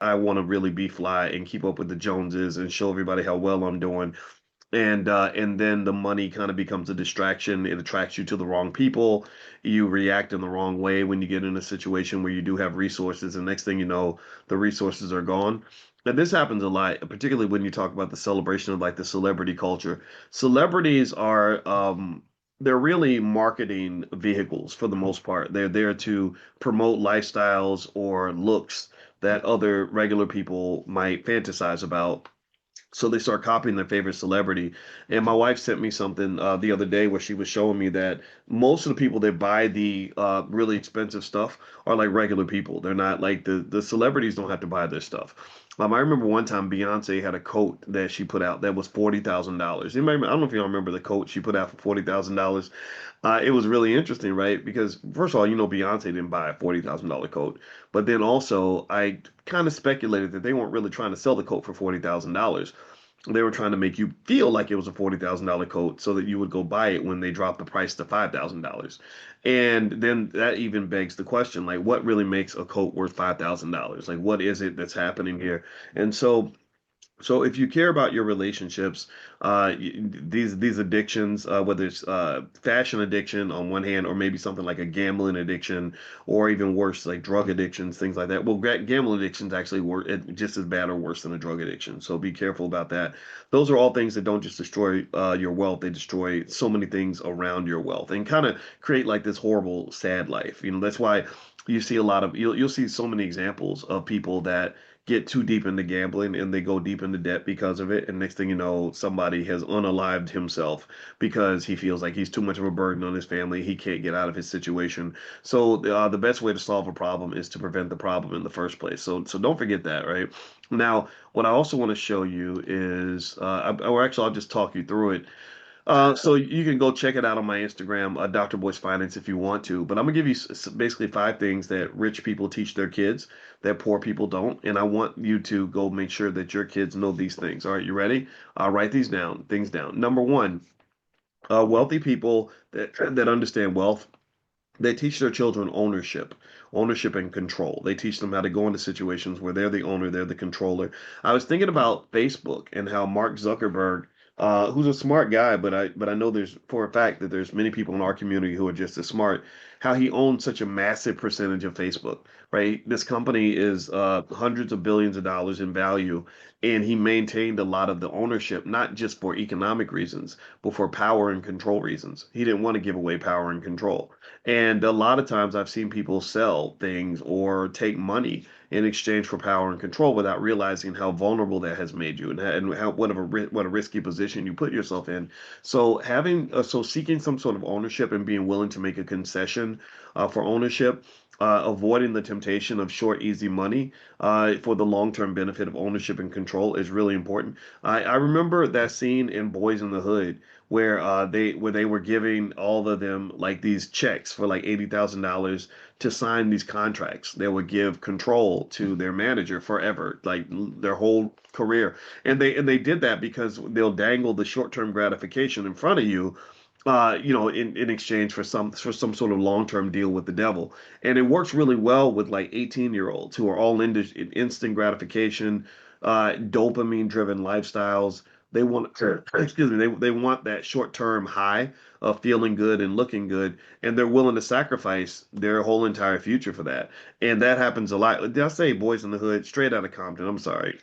I want to really be fly and keep up with the Joneses and show everybody how well I'm doing. And then the money kind of becomes a distraction. It attracts you to the wrong people. You react in the wrong way when you get in a situation where you do have resources, and next thing you know, the resources are gone. And this happens a lot, particularly when you talk about the celebration of like the celebrity culture. Celebrities are they're really marketing vehicles for the most part. They're there to promote lifestyles or looks that other regular people might fantasize about, so they start copying their favorite celebrity. And my wife sent me something the other day where she was showing me that most of the people that buy the really expensive stuff are like regular people. They're not like the celebrities don't have to buy this stuff. I remember one time Beyonce had a coat that she put out that was $40,000. I don't know if you all remember the coat she put out for $40,000. It was really interesting, right? Because first of all, Beyonce didn't buy a $40,000 coat, but then also I kind of speculated that they weren't really trying to sell the coat for $40,000. They were trying to make you feel like it was a $40,000 coat so that you would go buy it when they dropped the price to $5,000. And then that even begs the question, like, what really makes a coat worth $5,000? Like, what is it that's happening here? And so if you care about your relationships, these addictions, whether it's fashion addiction on one hand, or maybe something like a gambling addiction, or even worse, like drug addictions, things like that. Well, gambling addictions actually were just as bad or worse than a drug addiction. So be careful about that. Those are all things that don't just destroy your wealth; they destroy so many things around your wealth and kind of create like this horrible, sad life. That's why you see a lot of you'll see so many examples of people that get too deep into gambling and they go deep into debt because of it. And next thing you know, somebody has unalived himself because he feels like he's too much of a burden on his family. He can't get out of his situation. So the best way to solve a problem is to prevent the problem in the first place. So don't forget that, right? Now, what I also want to show you is, or actually, I'll just talk you through it. So you can go check it out on my Instagram, Dr. Boyce Finance, if you want to. But I'm gonna give you basically five things that rich people teach their kids that poor people don't, and I want you to go make sure that your kids know these things. All right, you ready? Write these down, things down. Number one, wealthy people that understand wealth, they teach their children ownership and control. They teach them how to go into situations where they're the owner, they're the controller. I was thinking about Facebook and how Mark Zuckerberg, who's a smart guy, but I know there's for a fact that there's many people in our community who are just as smart, how he owns such a massive percentage of Facebook, right? This company is hundreds of billions of dollars in value, and he maintained a lot of the ownership, not just for economic reasons, but for power and control reasons. He didn't want to give away power and control. And a lot of times I've seen people sell things or take money in exchange for power and control without realizing how vulnerable that has made you, and how what a risky position you put yourself in. So seeking some sort of ownership and being willing to make a concession for ownership, avoiding the temptation of short, easy money for the long-term benefit of ownership and control is really important. I remember that scene in Boys in the Hood where they were giving all of them like these checks for like $80,000 to sign these contracts. They would give control to their manager forever, like their whole career. And they did that because they'll dangle the short-term gratification in front of you, in exchange for some sort of long-term deal with the devil. And it works really well with like 18-year-olds who are all into instant gratification, dopamine-driven lifestyles. They want, excuse me, they want that short-term high of feeling good and looking good, and they're willing to sacrifice their whole entire future for that. And that happens a lot. Did I say Boys in the Hood? Straight out of Compton. I'm sorry.